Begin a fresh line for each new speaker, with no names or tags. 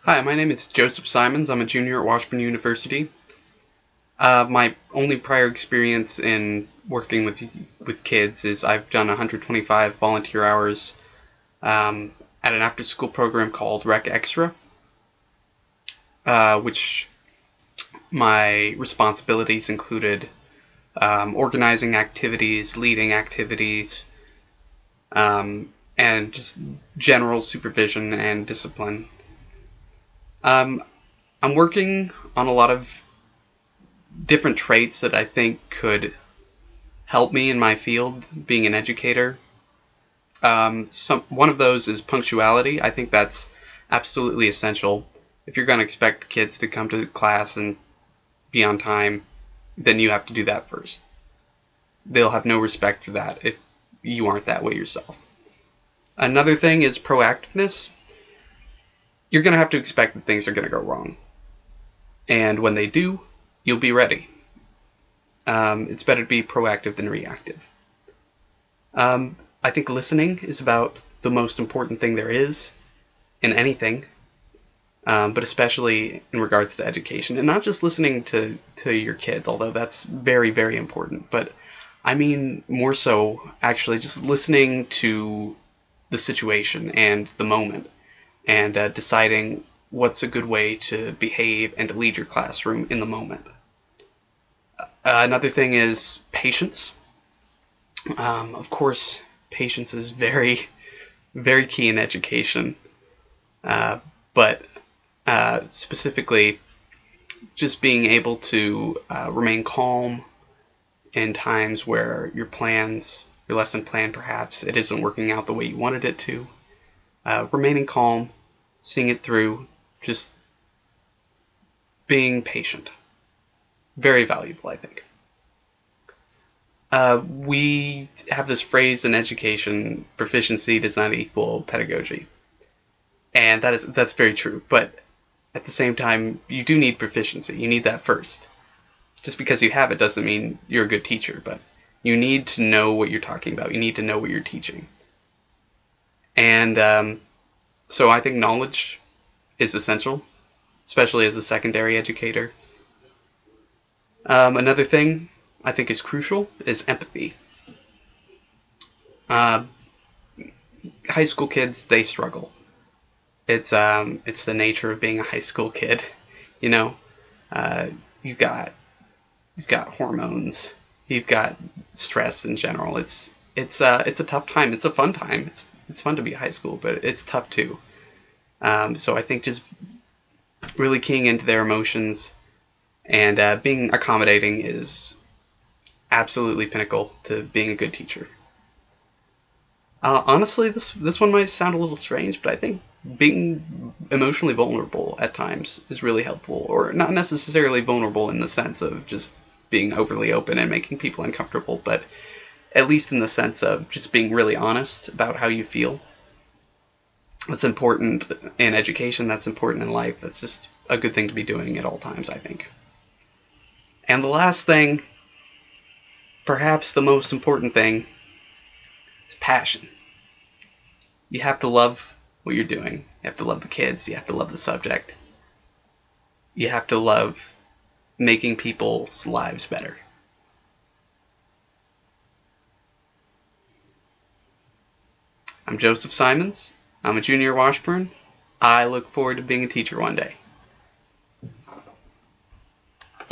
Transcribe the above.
Hi, my name is Joseph Simons. I'm a junior at Washburn University. My only prior experience in working with kids is I've done 125 volunteer hours at an after-school program called Rec Extra, which my responsibilities included organizing activities, leading activities, and just general supervision and discipline. Um, I'm working on a lot of different traits that I think could help me in my field, being an educator. One of those is punctuality. I think that's absolutely essential. If you're going to expect kids to come to class and be on time, then you have to do that first. They'll have no respect for that if you aren't that way yourself. Another thing is proactiveness. You're going to have to expect that things are going to go wrong. And when they do, you'll be ready. It's better to be proactive than reactive. I think listening is about the most important thing there is in anything, but especially in regards to education. And not just listening to your kids, although that's very, very important, but I mean more so actually just listening to the situation and the moment and deciding what's a good way to behave and to lead your classroom in the moment. Another thing is patience. Of course, patience is very, very key in education, but specifically, just being able to remain calm in times where your lesson plan, perhaps it isn't working out the way you wanted it to. Remaining calm, seeing it through, just being patient. Very valuable, I think. We have this phrase in education: proficiency does not equal pedagogy, and that's very true. But at the same time, you do need proficiency. You need that first. Just because you have it doesn't mean you're a good teacher, but you need to know what you're talking about. You need to know what you're teaching. And so I think knowledge is essential, especially as a secondary educator. Another thing I think is crucial is empathy. Uh, High school kids, they struggle. It's the nature of being a high school kid, you know. Uh, you've got you've got hormones, you've got stress in general. It's a tough time. It's a fun time. It's fun to be high school, but it's tough too. So I think just really keying into their emotions and being accommodating is absolutely pinnacle to being a good teacher. Honestly, this one might sound a little strange, but I think being emotionally vulnerable at times is really helpful, or not necessarily vulnerable in the sense of just being overly open and making people uncomfortable, but at least in the sense of just being really honest about how you feel. That's important in education, that's important in life, that's just a good thing to be doing at all times, I think. And the last thing, perhaps the most important thing, is passion. You have to love what you're doing. You have to love the kids. You have to love the subject. You have to love making people's lives better. I'm Joseph Simons. I'm a junior at Washburn. I look forward to being a teacher one day.